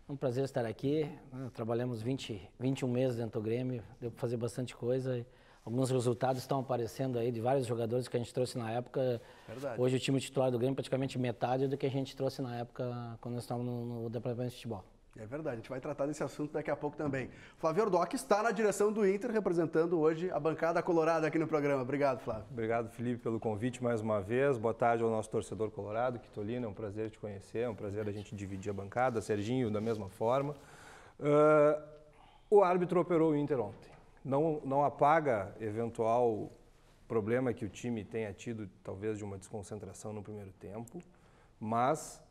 um prazer estar aqui. Trabalhamos 21 meses dentro do Grêmio, deu para fazer bastante coisa. Alguns resultados estão aparecendo aí de vários jogadores que a gente trouxe na época. Verdade. Hoje o time titular do Grêmio praticamente metade do que a gente trouxe na época quando nós estávamos no departamento de futebol. É verdade, a gente vai tratar desse assunto daqui a pouco também. Flávio Ordoc está na direção do Inter, representando hoje a bancada colorada aqui no programa. Obrigado, Flávio. Obrigado, Felipe, pelo convite mais uma vez. Boa tarde ao nosso torcedor colorado, Quitolina. É um prazer te conhecer, é um prazer a gente dividir a bancada. Serginho, da mesma forma. O árbitro operou o Inter ontem. Não apaga eventual problema que o time tenha tido, talvez, de uma desconcentração no primeiro tempo, mas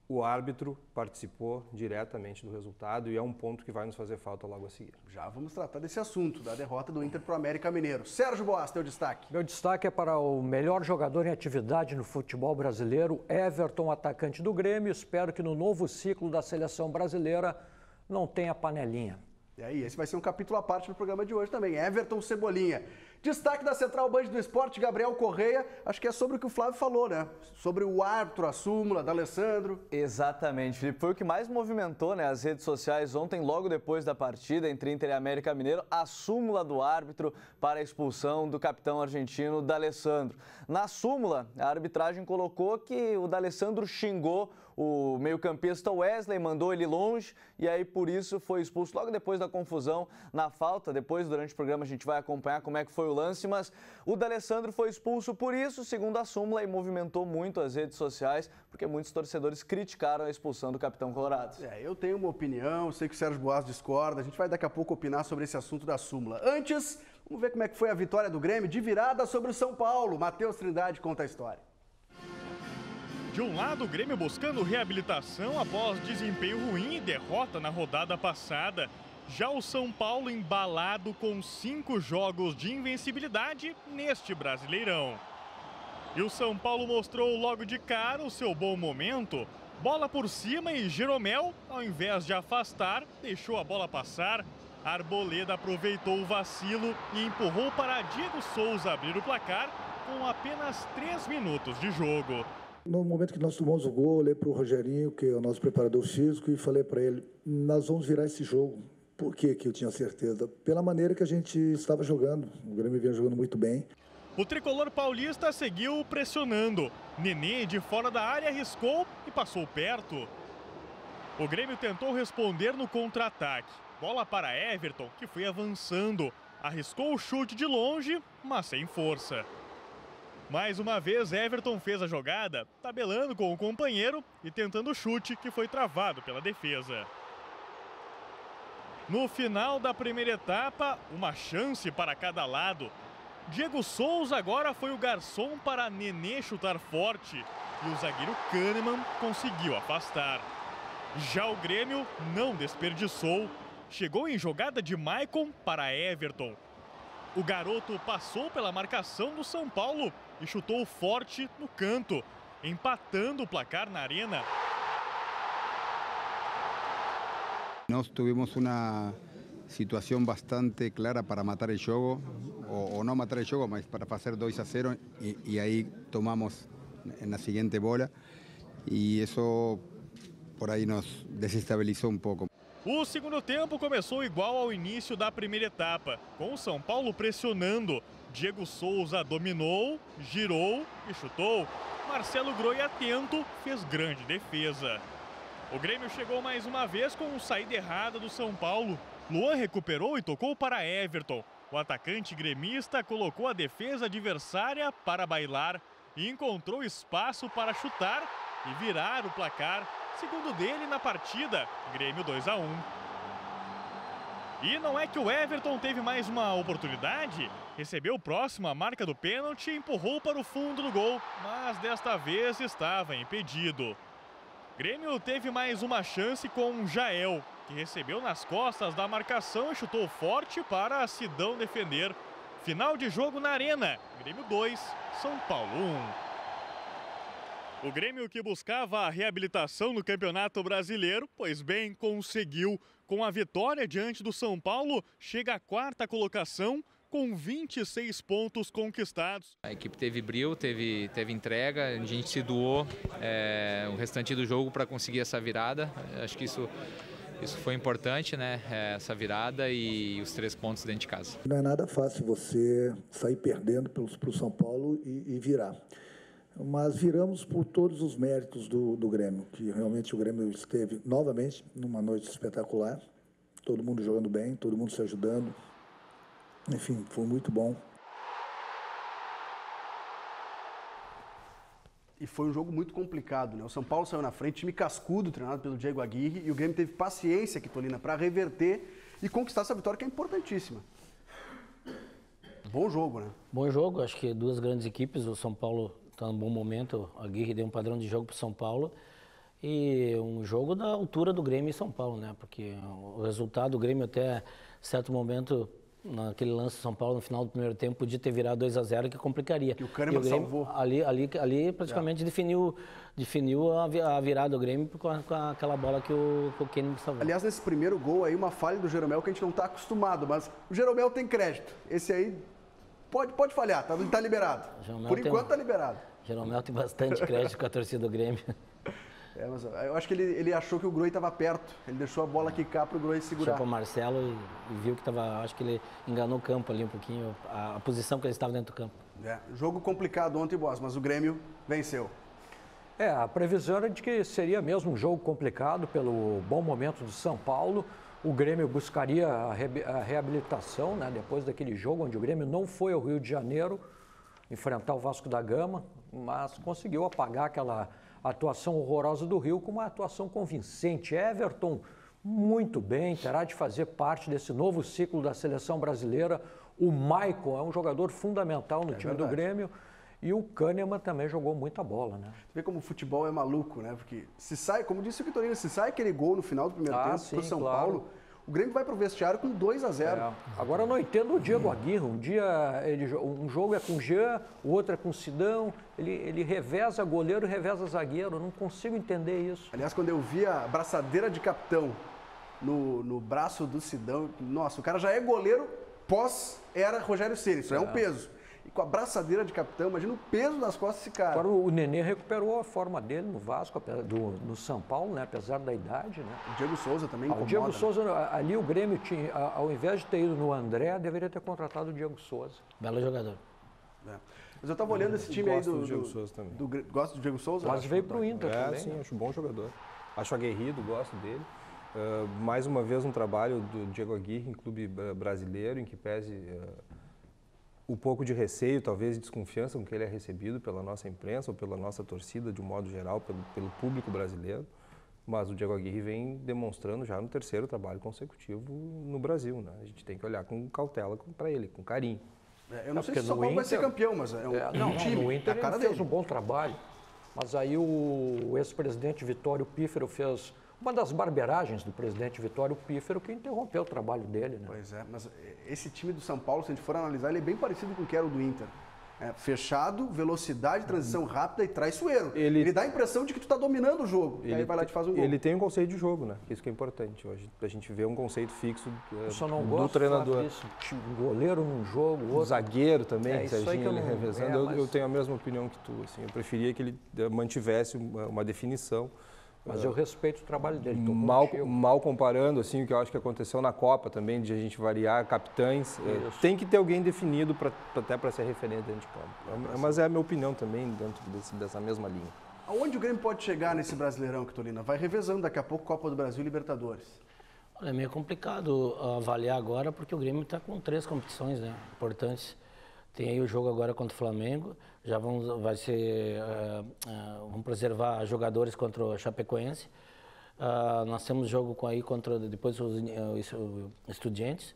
o árbitro participou diretamente do resultado e é um ponto que vai nos fazer falta logo a seguir. Já vamos tratar desse assunto, da derrota do Inter para o América Mineiro. Sérgio Boas, teu destaque. Meu destaque é para o melhor jogador em atividade no futebol brasileiro, Everton, atacante do Grêmio. Espero que no novo ciclo da seleção brasileira não tenha panelinha. E aí, esse vai ser um capítulo à parte do programa de hoje também. Everton Cebolinha. Destaque da Central Band do Esporte, Gabriel Correia. Acho que é sobre o que o Flávio falou, né? Sobre o árbitro, a súmula, D'Alessandro. Exatamente, Felipe. Foi o que mais movimentou, né, as redes sociais ontem, logo depois da partida entre Inter e América Mineiro, a súmula do árbitro para a expulsão do capitão argentino D'Alessandro. Na súmula, a arbitragem colocou que o D'Alessandro xingou o meio-campista Wesley, mandou ele longe e aí por isso foi expulso logo depois da confusão na falta. Depois, durante o programa, a gente vai acompanhar como é que foi o lance, mas o D'Alessandro foi expulso por isso, segundo a súmula, e movimentou muito as redes sociais, porque muitos torcedores criticaram a expulsão do capitão colorado. Eu tenho uma opinião, sei que o Sérgio Boas discorda, a gente vai daqui a pouco opinar sobre esse assunto da súmula. Antes, vamos ver como é que foi a vitória do Grêmio de virada sobre o São Paulo. Matheus Trindade conta a história. De um lado, o Grêmio buscando reabilitação após desempenho ruim e derrota na rodada passada. Já o São Paulo embalado com 5 jogos de invencibilidade neste Brasileirão. E o São Paulo mostrou logo de cara o seu bom momento. Bola por cima e Jeromel, ao invés de afastar, deixou a bola passar. Arboleda aproveitou o vacilo e empurrou para Diego Souza abrir o placar com apenas 3 minutos de jogo. No momento que nós tomamos o gol, olhei para o Rogerinho, que é o nosso preparador físico, e falei para ele, nós vamos virar esse jogo. Por que eu tinha certeza? Pela maneira que a gente estava jogando. O Grêmio vinha jogando muito bem. O tricolor paulista seguiu pressionando. Nenê, de fora da área, arriscou e passou perto. O Grêmio tentou responder no contra-ataque. Bola para Everton, que foi avançando. Arriscou o chute de longe, mas sem força. Mais uma vez, Everton fez a jogada, tabelando com o companheiro e tentando o chute, que foi travado pela defesa. No final da primeira etapa, uma chance para cada lado. Diego Souza agora foi o garçom para Nenê chutar forte e o zagueiro Kahneman conseguiu afastar. Já o Grêmio não desperdiçou. Chegou em jogada de Maicon para Everton. O garoto passou pela marcação do São Paulo e chutou forte no canto, empatando o placar na arena. Nós tivemos uma situação bastante clara para matar o jogo, ou não matar o jogo, mas para fazer 2-0 e aí tomamos na seguinte bola e isso por aí nos desestabilizou um pouco. O segundo tempo começou igual ao início da primeira etapa, com o São Paulo pressionando. Diego Souza dominou, girou e chutou. Marcelo Groi, atento, fez grande defesa. O Grêmio chegou mais uma vez com saída errada do São Paulo. Luan recuperou e tocou para Everton. O atacante gremista colocou a defesa adversária para bailar e encontrou espaço para chutar e virar o placar. Segundo dele na partida, Grêmio 2-1. E não é que o Everton teve mais uma oportunidade? Recebeu próximo à marca do pênalti e empurrou para o fundo do gol, mas desta vez estava impedido. Grêmio teve mais uma chance com Jael, que recebeu nas costas da marcação e chutou forte para Sidão defender. Final de jogo na Arena, Grêmio 2, São Paulo 1. O Grêmio, que buscava a reabilitação no Campeonato Brasileiro, pois bem, conseguiu. Com a vitória diante do São Paulo, chega à 4ª colocação com 26 pontos conquistados. A equipe teve brilho, teve entrega, a gente se doou o restante do jogo para conseguir essa virada. Acho que isso isso foi importante, né? Essa virada e os 3 pontos dentro de casa. Não é nada fácil você sair perdendo para o São Paulo e virar. Mas viramos por todos os méritos do Grêmio, que realmente o Grêmio esteve novamente numa noite espetacular, todo mundo jogando bem, todo mundo se ajudando, enfim, foi muito bom. E foi um jogo muito complicado, né? O São Paulo saiu na frente, time cascudo, treinado pelo Diego Aguirre, e o Grêmio teve paciência aqui, Tolina, para reverter e conquistar essa vitória que é importantíssima. Bom jogo, né? Bom jogo, acho que 2 grandes equipes, o São Paulo está num bom momento, a Aguirre deu um padrão de jogo para o São Paulo, e um jogo da altura do Grêmio e São Paulo, né? Porque o resultado do Grêmio até certo momento, naquele lance do São Paulo no final do primeiro tempo, podia ter virado 2-0, que complicaria. Que o Kahneman salvou. Ali praticamente definiu a virada do Grêmio com aquela bola que o Kahneman salvou. Aliás, nesse primeiro gol aí, uma falha do Jeromel que a gente não está acostumado, mas o Jeromel tem crédito. Esse aí pode falhar, ele tá liberado. Por enquanto tá liberado. Jeromel tem bastante crédito com a torcida do Grêmio. Mas eu acho que ele achou que o Groi estava perto. Ele deixou a bola quicar para o Groi segurar. Deixou para o Marcelo e viu que estava... Acho que ele enganou o campo ali um pouquinho, a posição que ele estava dentro do campo. Jogo complicado ontem, Boas, mas o Grêmio venceu. A previsão era de que seria mesmo um jogo complicado pelo bom momento do São Paulo. O Grêmio buscaria a reabilitação, né, depois daquele jogo onde o Grêmio não foi ao Rio de Janeiro enfrentar o Vasco da Gama, mas conseguiu apagar aquela atuação horrorosa do Rio com uma atuação convincente. Everton, muito bem, terá de fazer parte desse novo ciclo da seleção brasileira. O Maicon é um jogador fundamental no time do Grêmio. E o Kahneman também jogou muita bola, né? Você vê como o futebol é maluco, né? Porque se sai, como disse o Vitorino, se sai aquele gol no final do primeiro tempo pro São Paulo, o Grêmio vai pro vestiário com 2-0. Agora eu não entendo o Diego Aguirre. Um jogo é com Jean, o outro é com Sidão. Ele reveza goleiro e reveza zagueiro. Eu não consigo entender isso. Aliás, quando eu vi a braçadeira de capitão no braço do Sidão, nossa, o cara já é goleiro pós-era Rogério Ceni, isso é um peso. E com a braçadeira de capitão, imagina o peso das costas desse cara. Agora o Nenê recuperou a forma dele no Vasco, no São Paulo, né? Apesar da idade, né? O Diego Souza também incomoda. O Diego Souza, ali o Grêmio tinha, ao invés de ter ido no André, deveria ter contratado o Diego Souza. Belo jogador. Mas eu estava olhando esse time aí do Diego Souza também. Gosto do Diego Souza? Mas veio para o Inter também. Sim, acho um bom jogador. Acho aguerrido, gosto dele. Mais uma vez um trabalho do Diego Aguirre em clube brasileiro, em que pese um pouco de receio, talvez de desconfiança com que ele é recebido pela nossa imprensa ou pela nossa torcida, de um modo geral, pelo público brasileiro. Mas o Diego Aguirre vem demonstrando já no 3º trabalho consecutivo no Brasil, né? A gente tem que olhar com cautela para ele, com carinho. Eu não sei se o São Paulo vai ser campeão, mas é um time. No Inter ele fez um bom trabalho. Mas aí o ex-presidente Vitório Pífero fez uma das barberagens do presidente Vitório Pífero que interrompeu o trabalho dele, né? Pois é, mas esse time do São Paulo, se a gente for analisar, ele é bem parecido com o que era o do Inter. Fechado, velocidade, transição rápida e traiçoeiro. Ele dá a impressão de que tu está dominando o jogo. E aí vai lá e te faz um gol. Ele tem um conceito de jogo, né? Isso que é importante. Hoje a gente vê um conceito fixo do treinador. Um goleiro num jogo, outro. Zagueiro também, isso aí que eu não revezando. Eu tenho a mesma opinião que tu. Assim, eu preferia que ele mantivesse uma definição. Mas eu respeito o trabalho dele. Mal comparando, assim, o que eu acho que aconteceu na Copa também, de a gente variar capitães, tem que ter alguém definido até para ser referente dentro de campo. Mas é a minha opinião também, dentro dessa mesma linha. Aonde o Grêmio pode chegar nesse Brasileirão, Tolina? Vai revezando daqui a pouco Copa do Brasil e Libertadores. Olha, é meio complicado avaliar agora, porque o Grêmio está com 3 competições, né, importantes. Tem aí o jogo agora contra o Flamengo, já vamos preservar jogadores contra o Chapecoense. Nós temos jogo aí contra depois os Estudiantes.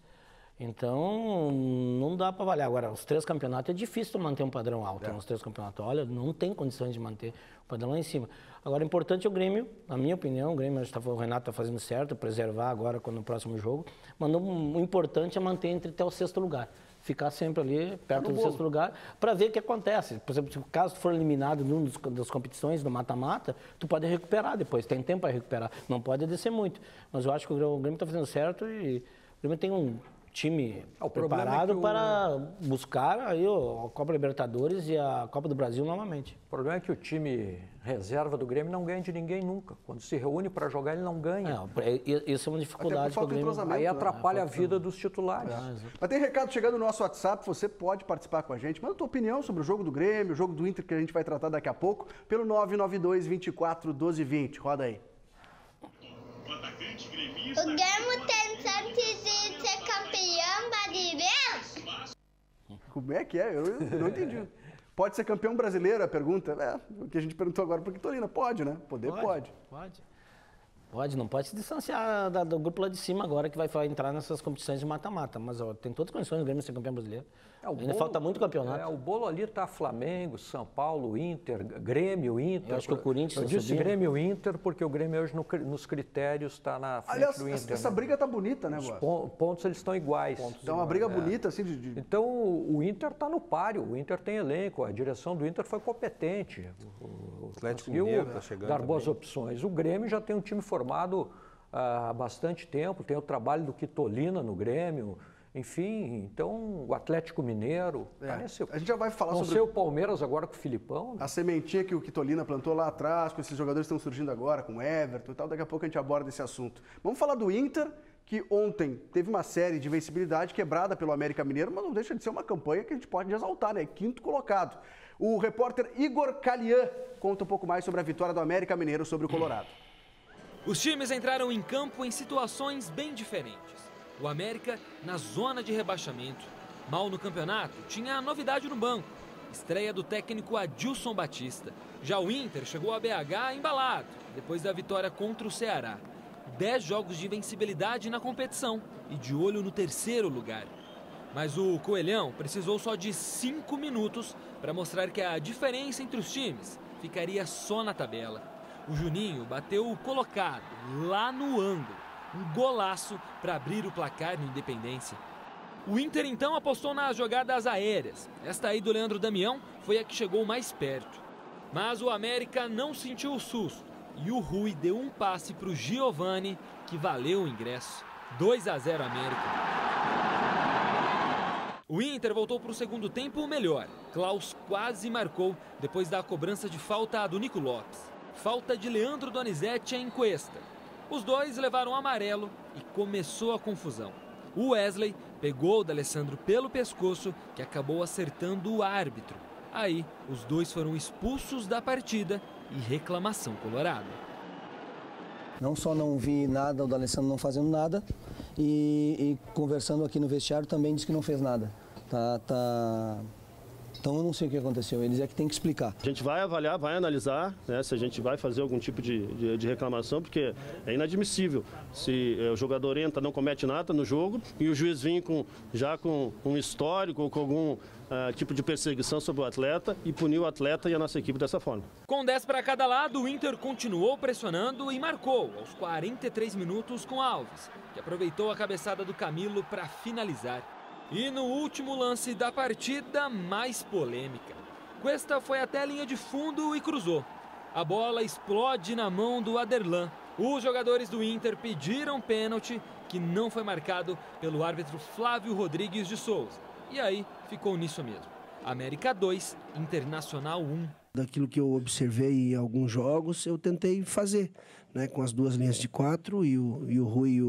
Então, não dá para avaliar. Agora, os 3 campeonatos é difícil manter um padrão alto. Os 3 campeonatos, olha, não tem condições de manter o padrão lá em cima. Agora, o importante é o Grêmio, na minha opinião, o Renato está fazendo certo, preservar agora no próximo jogo. Mas o importante é manter até o 6º lugar. Ficar sempre ali perto do 6º lugar para ver o que acontece. Por exemplo, se caso for eliminado em uma das competições do mata-mata, tu pode recuperar depois, tem tempo para recuperar. Não pode descer muito. Mas eu acho que o Grêmio está fazendo certo e o Grêmio tem um time preparado para buscar aí a Copa Libertadores e a Copa do Brasil novamente. O problema é que o time reserva do Grêmio não ganha de ninguém nunca. Quando se reúne para jogar, ele não ganha. Isso é uma dificuldade para o Grêmio. Aí atrapalha a vida dos titulares. Mas tem recado chegando no nosso WhatsApp, você pode participar com a gente. Manda a tua opinião sobre o jogo do Grêmio, o jogo do Inter, que a gente vai tratar daqui a pouco, pelo 992-24-1220. Roda aí. O Grêmio tem chance de ser campeão brasileiro? Como é que é? Eu não entendi. Pode ser campeão brasileiro, a pergunta? O que a gente perguntou agora para o Quitolina. Pode, né? Pode. Pode, não pode se distanciar do grupo lá de cima agora que vai entrar nessas competições de mata-mata. Mas tem todas as condições do Grêmio ser campeão brasileiro. Ainda falta muito campeonato. O bolo ali está Flamengo, São Paulo, Inter, Grêmio, Inter. Eu acho que o Corinthians Eu disse Grêmio Inter porque o Grêmio hoje nos critérios está na frente do Inter. Essa briga tá bonita, né, Boa? Os pontos eles estão iguais. Então uma briga bonita, assim, Então o Inter está no páreo, o Inter tem elenco, a direção do Inter foi competente. O Atlético Mineiro está chegando dar boas opções. O Grêmio já tem um time formado há bastante tempo, tem o trabalho do Quitolina no Grêmio. Enfim, então o Atlético Mineiro. A gente já vai falar sobre o Palmeiras agora com o Filipão. Né? A sementinha que o Quitolina plantou lá atrás, com esses jogadores que estão surgindo agora, com o Everton e tal. Daqui a pouco a gente aborda esse assunto. Vamos falar do Inter, que ontem teve uma série de invencibilidade quebrada pelo América Mineiro, mas não deixa de ser uma campanha que a gente pode exaltar, né? Quinto colocado. O repórter Igor Calian conta um pouco mais sobre a vitória do América Mineiro sobre o Colorado. Os times entraram em campo em situações bem diferentes. O América na zona de rebaixamento. Mal no campeonato, tinha novidade no banco. Estreia do técnico Adilson Batista. Já o Inter chegou a BH embalado, depois da vitória contra o Ceará. 10 jogos de invencibilidade na competição e de olho no terceiro lugar. Mas o Coelhão precisou só de 5 minutos para mostrar que a diferença entre os times ficaria só na tabela. O Juninho bateu o colocado lá no ângulo. Um golaço para abrir o placar no Independência. O Inter então apostou nas jogadas aéreas. Esta aí do Leandro Damião foi a que chegou mais perto. Mas o América não sentiu o susto. E o Rui deu um passe para o Giovani, que valeu o ingresso. 2-0 América. O Inter voltou para o segundo tempo melhor. Klaus quase marcou depois da cobrança de falta do Nico Lopes. Falta de Leandro Donizete em Cuesta. Os dois levaram amarelo e começou a confusão. O Wesley pegou o D'Alessandro pelo pescoço, que acabou acertando o árbitro. Aí, os dois foram expulsos da partida e reclamação colorada. Não só não vi nada, o D'Alessandro não fazendo nada, e conversando aqui no vestiário também disse que não fez nada. Então eu não sei o que aconteceu, eles é que tem que explicar. A gente vai avaliar, vai analisar, né, se a gente vai fazer algum tipo de reclamação, porque é inadmissível se o jogador entra, não comete nada no jogo e o juiz vem já com um histórico ou com algum tipo de perseguição sobre o atleta e punir o atleta e a nossa equipe dessa forma. Com 10 para cada lado, o Inter continuou pressionando e marcou aos 43 minutos com Alves, que aproveitou a cabeçada do Camilo para finalizar. E no último lance da partida, mais polêmica. Cuesta foi até a linha de fundo e cruzou. A bola explode na mão do Aderlan. Os jogadores do Inter pediram pênalti, que não foi marcado pelo árbitro Flávio Rodrigues de Souza. E aí ficou nisso mesmo. América 2, Internacional 1. Daquilo que eu observei em alguns jogos, eu tentei fazer, né, com as duas linhas de 4 e o Rui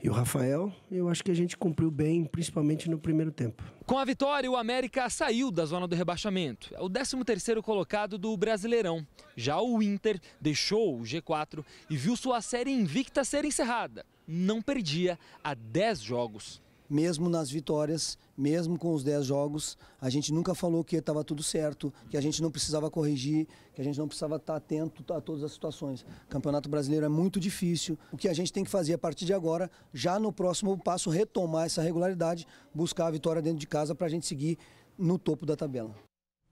e o Rafael. Eu acho que a gente cumpriu bem, principalmente no primeiro tempo. Com a vitória, o América saiu da zona do rebaixamento. É o 13º colocado do Brasileirão. Já o Inter deixou o G4 e viu sua série invicta ser encerrada. Não perdia há 10 jogos. Mesmo nas vitórias, mesmo com os 10 jogos, a gente nunca falou que estava tudo certo, que a gente não precisava corrigir, que a gente não precisava estar atento a todas as situações. O Campeonato Brasileiro é muito difícil. O que a gente tem que fazer a partir de agora, já no próximo passo, retomar essa regularidade, buscar a vitória dentro de casa para a gente seguir no topo da tabela.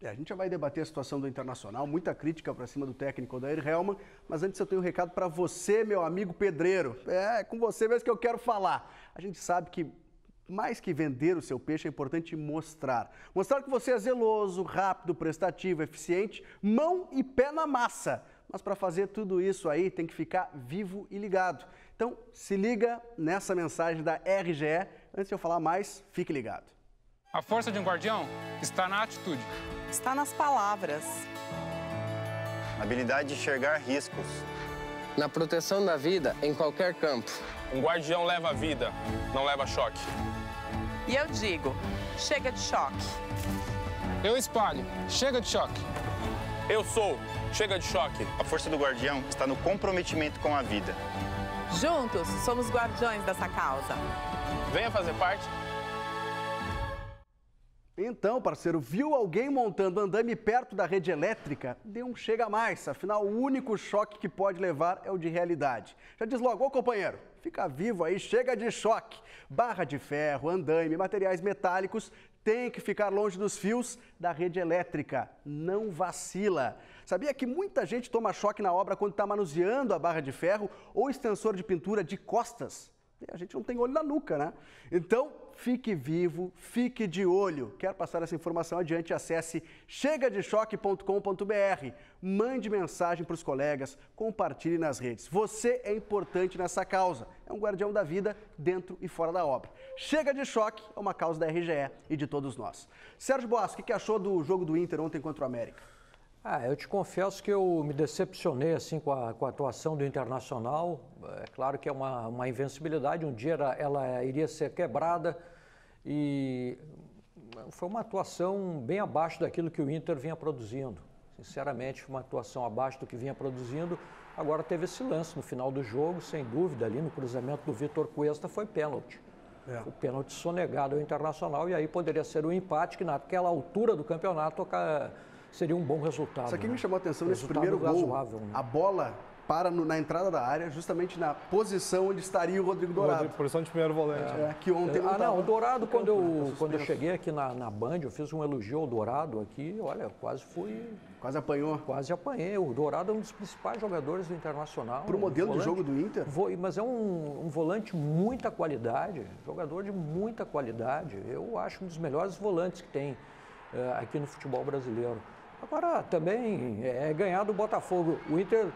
A gente já vai debater a situação do Internacional, muita crítica para cima do técnico Odair Hellmann, mas antes eu tenho um recado para você, meu amigo pedreiro. É com você mesmo que eu quero falar. A gente sabe que mais que vender o seu peixe, é importante mostrar. Mostrar que você é zeloso, rápido, prestativo, eficiente, mão e pé na massa. Mas para fazer tudo isso aí, tem que ficar vivo e ligado. Então, se liga nessa mensagem da RGE Antes de eu falar mais, fique ligado. A força de um guardião está na atitude. Está nas palavras. Na habilidade de enxergar riscos. Na proteção da vida em qualquer campo. Um guardião leva a vida, não leva choque. E eu digo, chega de choque. Eu espalho, chega de choque. Eu sou, chega de choque. A força do guardião está no comprometimento com a vida. Juntos, somos guardiões dessa causa. Venha fazer parte. Então, parceiro, viu alguém montando andame perto da rede elétrica? Dê um chega mais, afinal o único choque que pode levar é o de realidade. Já deslogou, companheiro? Fica vivo aí, chega de choque. Barra de ferro, andaime, materiais metálicos tem que ficar longe dos fios da rede elétrica. Não vacila. Sabia que muita gente toma choque na obra quando está manuseando a barra de ferro ou extensor de pintura de costas? A gente não tem olho na nuca, né? Então, fique vivo, fique de olho. Quer passar essa informação adiante? Acesse chegadechoque.com.br. Mande mensagem para os colegas, compartilhe nas redes. Você é importante nessa causa. É um guardião da vida dentro e fora da obra. Chega de Choque é uma causa da RGE e de todos nós. Sérgio Boas, o que achou do jogo do Inter ontem contra o América? Eu te confesso que eu me decepcionei assim, com a atuação do Internacional. É claro que é uma invencibilidade, um dia ela iria ser quebrada e foi uma atuação bem abaixo daquilo que o Inter vinha produzindo. Sinceramente, foi uma atuação abaixo do que vinha produzindo. Agora teve esse lance no final do jogo, sem dúvida, ali no cruzamento do Vitor Cuesta foi pênalti. O pênalti sonegado ao Internacional e aí poderia ser um empate que naquela altura do campeonato seria um bom resultado. Isso aqui me chamou a atenção nesse primeiro gol. Razoável, né? A bola para na entrada da área, justamente na posição onde estaria o Rodrigo Dourado. Posição de primeiro volante. Que ontem não não, o Dourado, quando eu cheguei aqui na Band, eu fiz um elogio ao Dourado aqui, olha, quase apanhou. Quase apanhei. O Dourado é um dos principais jogadores do Internacional. Para o modelo de jogo do Inter? Mas é um volante de muita qualidade, jogador de muita qualidade. Eu acho um dos melhores volantes que tem aqui no futebol brasileiro. Agora, também é ganhar do Botafogo. O Inter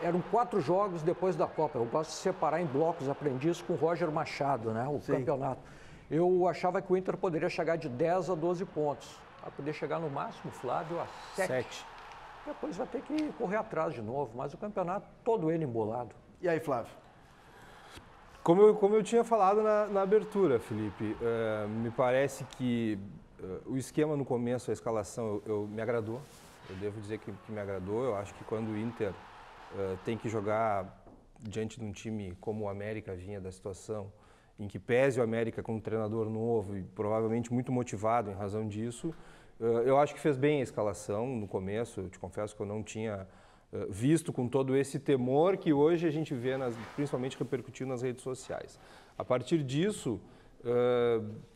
eram 4 jogos depois da Copa. Eu gosto de separar em blocos, aprendi isso com o Roger Machado, né? O campeonato. Eu achava que o Inter poderia chegar de 10 a 12 pontos. Vai poder chegar no máximo, Flávio, a 7. Depois vai ter que correr atrás de novo, mas o campeonato todo ele embolado. E aí, Flávio? Como eu tinha falado na abertura, Felipe, me parece que o esquema no começo, a escalação, me agradou. Eu devo dizer que me agradou. Eu acho que quando o Inter tem que jogar diante de um time como o América vinha da situação, em que pese o América com um treinador novo e provavelmente muito motivado em razão disso, eu acho que fez bem a escalação no começo. Eu te confesso que eu não tinha visto com todo esse temor que hoje a gente vê, principalmente repercutindo nas redes sociais. A partir disso,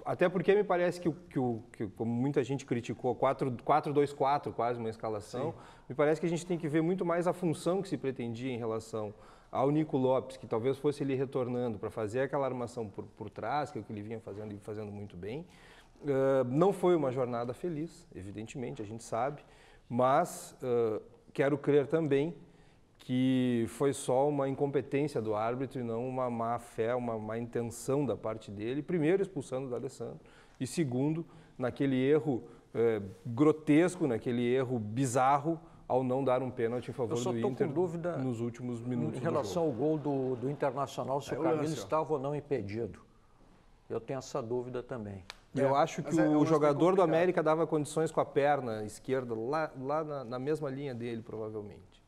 até porque me parece que como muita gente criticou, 4-2-4, quase uma escalação, me parece que a gente tem que ver muito mais a função que se pretendia em relação ao Nico Lopes, que talvez fosse ele retornando para fazer aquela armação por trás, que é o que ele vinha fazendo e fazendo muito bem. Não foi uma jornada feliz, evidentemente, a gente sabe, mas quero crer também que foi só uma incompetência do árbitro e não uma má fé, uma má intenção da parte dele, primeiro expulsando o D'Alessandro e segundo, naquele erro grotesco, naquele erro bizarro, ao não dar um pênalti em favor do Inter nos últimos minutos. Em relação ao gol do Internacional, se o Camilo estava ou não impedido. Eu tenho essa dúvida também. Eu acho que o jogador do América dava condições com a perna esquerda lá na mesma linha dele, provavelmente.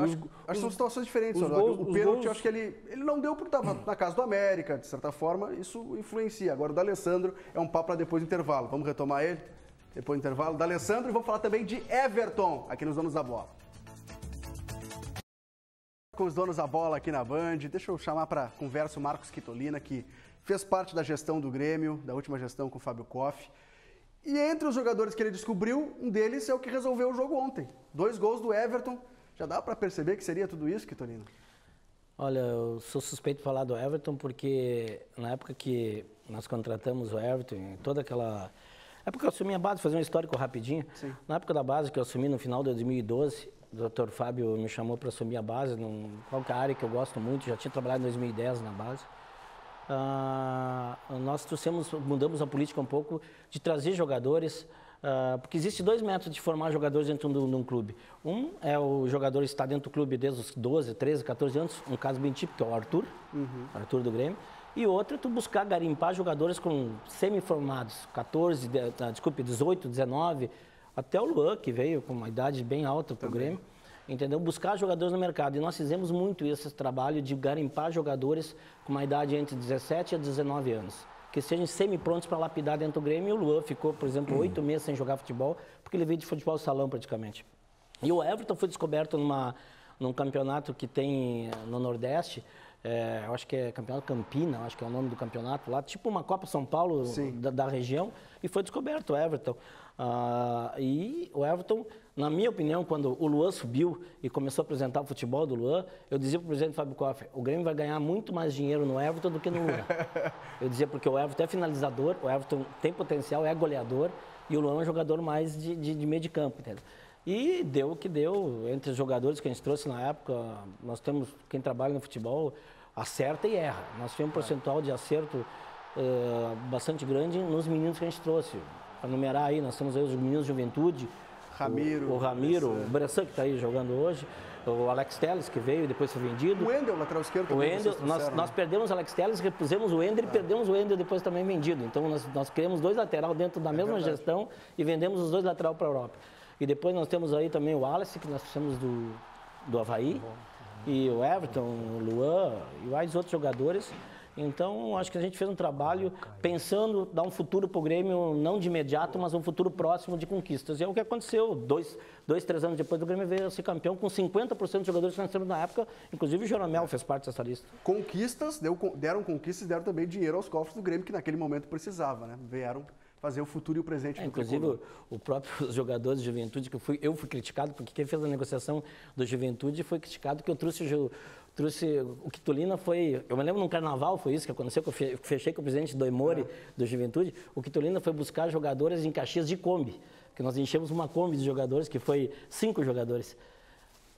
Acho que são situações diferentes. O pênalti, eu acho que ele não deu porque estava na casa do América, de certa forma, isso influencia. Agora o D'Alessandro é um papo para depois do intervalo. Vamos retomar ele? Depois do intervalo, D'Alessandro, e vamos falar também de Everton, aqui nos Donos da Bola. Com os Donos da Bola aqui na Band, deixa eu chamar para conversa o Marcos Quitolina, que fez parte da gestão do Grêmio, da última gestão com o Fábio Koff. E entre os jogadores que ele descobriu, um deles é o que resolveu o jogo ontem. 2 gols do Everton. Já dá para perceber que seria tudo isso, Quitolina? Olha, eu sou suspeito de falar do Everton porque na época que nós contratamos o Everton, toda aquela... época que eu assumi a base, fazer um histórico rapidinho. Sim. Na época da base que eu assumi no final de 2012, o Dr. Fábio me chamou para assumir a base, qualquer área que eu gosto muito, já tinha trabalhado em 2010 na base. nós mudamos a política um pouco de trazer jogadores, porque existe 2 métodos de formar jogadores dentro de um clube. Um é o jogador estar dentro do clube desde os 12, 13, 14 anos, um caso bem típico, que é o Arthur, Arthur do Grêmio. E outro é tu buscar garimpar jogadores com semi-formados, 18, 19, até o Luan, que veio com uma idade bem alta para o Grêmio. Entendeu? Buscar jogadores no mercado. E nós fizemos muito esse trabalho de garimpar jogadores com uma idade entre 17 a 19 anos, que sejam semi-prontos para lapidar dentro do Grêmio. E o Luan ficou, por exemplo, 8 meses sem jogar futebol, porque ele veio de futebol salão praticamente. E o Everton foi descoberto num campeonato que tem no Nordeste, eu acho que é Campeonato Campina, acho que é o nome do campeonato lá, tipo uma Copa São Paulo da região, e foi descoberto o Everton. E o Everton, na minha opinião, quando o Luan subiu e começou a apresentar o futebol do Luan, eu dizia para o presidente Fábio Koff, o Grêmio vai ganhar muito mais dinheiro no Everton do que no Luan. Eu dizia porque o Everton é finalizador, o Everton tem potencial, é goleador, e o Luan é um jogador mais de meio de campo, entendeu? E deu o que deu, entre os jogadores que a gente trouxe na época, nós temos, quem trabalha no futebol, acerta e erra. Nós tivemos um percentual de acerto bastante grande nos meninos que a gente trouxe. Para numerar aí, nós temos aí os meninos de Juventude, o Ramiro, o Bressan, que está aí jogando hoje, o Alex Telles, que veio e depois foi vendido. O Wendel, lateral esquerdo. O Wendel, nós perdemos o Alex Telles, repusemos o Wendel e perdemos o Wendel depois também vendido. Então nós criamos 2 lateral dentro da mesma gestão e vendemos os 2 lateral para a Europa. E depois nós temos aí também o Wallace, que nós fizemos do Avaí, e o Everton, o Luan e mais outros jogadores. Então, acho que a gente fez um trabalho pensando dar um futuro para o Grêmio, não de imediato, mas um futuro próximo de conquistas. E é o que aconteceu. 2, 3 anos depois do Grêmio veio a ser campeão com 50% de jogadores que nós temos na época. Inclusive o Jeromel fez parte dessa lista. Conquistas, deram conquistas e deram também dinheiro aos cofres do Grêmio, que naquele momento precisava, né? Vieram fazer o futuro e o presente do inclusive, o próprio jogador de Juventude, que eu fui criticado, porque quem fez a negociação do Juventude foi criticado que eu trouxe o Quitolina foi... Eu me lembro num carnaval, foi isso que aconteceu, que eu fechei com o presidente do Emori, do Juventude. O Quitolina foi buscar jogadores em Caxias de Kombi, que nós enchemos uma Kombi de jogadores, que foi 5 jogadores.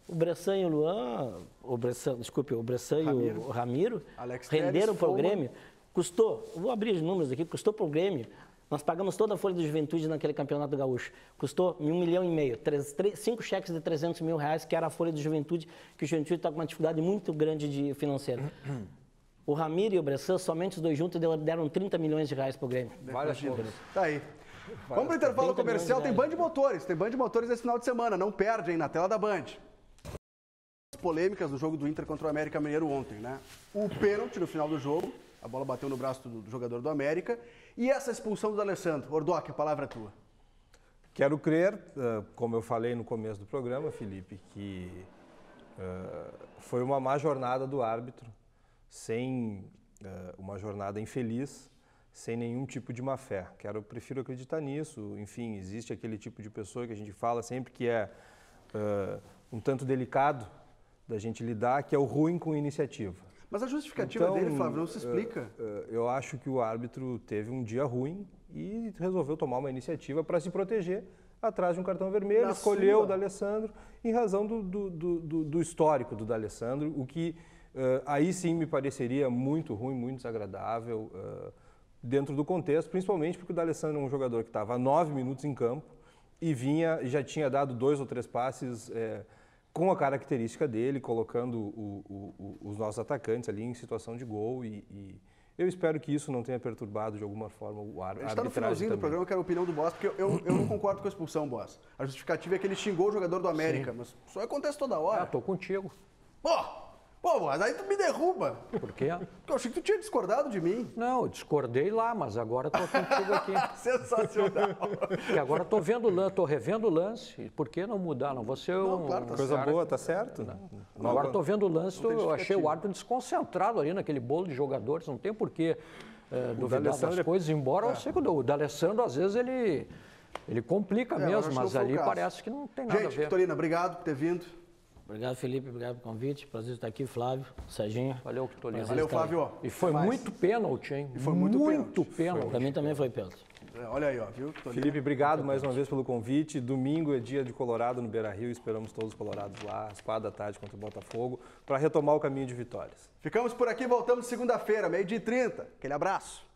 O Bressan e o Luan, o Bressan e o Ramiro renderam para o Grêmio. Custou, vou abrir os números aqui, custou para o Grêmio. Nós pagamos toda a folha de Juventude naquele campeonato gaúcho. Custou R$1,5 milhão. 5 cheques de R$300 mil, que era a folha de Juventude, que o Juventude está com uma dificuldade muito grande financeira. O Ramiro e o Bressan, somente os 2 juntos, deram R$30 milhões para o Grêmio. Tá aí. Vamos para o intervalo comercial. Tem Band Motores. Tem Band Motores esse final de semana. Não perde, hein? Na tela da Band. Polêmicas do jogo do Inter contra o América Mineiro ontem, né? O pênalti no final do jogo. A bola bateu no braço do jogador do América. E essa expulsão do Alessandro. Ordoc, a palavra é tua. Quero crer, como eu falei no começo do programa, Felipe, que foi uma má jornada do árbitro, sem uma jornada infeliz, sem nenhum tipo de má fé. Prefiro acreditar nisso. Enfim, existe aquele tipo de pessoa que a gente fala sempre que é um tanto delicado da gente lidar, que é o ruim com iniciativa. Mas a justificativa dele, Flávio, não se explica. Eu acho que o árbitro teve um dia ruim e resolveu tomar uma iniciativa para se proteger atrás de um cartão vermelho, escolheu o D'Alessandro em razão do histórico do D'Alessandro, o que aí sim me pareceria muito ruim, muito desagradável dentro do contexto, principalmente porque o D'Alessandro é um jogador que estava há 9 minutos em campo e já tinha dado 2 ou 3 passes com a característica dele, colocando os nossos atacantes ali em situação de gol e eu espero que isso não tenha perturbado de alguma forma o árbitro. A gente está no finalzinho do programa, eu quero a opinião do Boss, porque eu não concordo com a expulsão, Boss. A justificativa é que ele xingou o jogador do América, mas isso acontece toda hora. Tô contigo. Pô, Boss, aí tu me derruba. Por quê? Porque eu achei que tu tinha discordado de mim. Não, eu discordei lá, mas agora tô contigo aqui. Sensacional. Porque agora tô revendo o lance. Por que não mudar? Não vou ser coisa boa, tá certo? Não, agora tô vendo o lance, eu achei o árbitro desconcentrado ali naquele bolo de jogadores, não tem por que duvidar das coisas, embora eu sei que o D'Alessandro, às vezes, ele complica mesmo, mas ali parece que não tem nada a ver. Gente, Quitolina, obrigado por ter vindo. Obrigado, Felipe. Obrigado pelo convite. Prazer estar aqui, Flávio, Serginho. Valeu, Quitolina. Valeu, Flávio. E foi muito pênalti, hein? E foi muito pênalti. Para mim também foi pênalti. Olha aí, ó, viu? Felipe, obrigado mais uma vez pelo convite. Domingo é dia de Colorado no Beira-Rio. Esperamos todos os colorados lá, às 4h contra o Botafogo, para retomar o caminho de vitórias. Ficamos por aqui, voltamos segunda-feira, 12h30. Aquele abraço.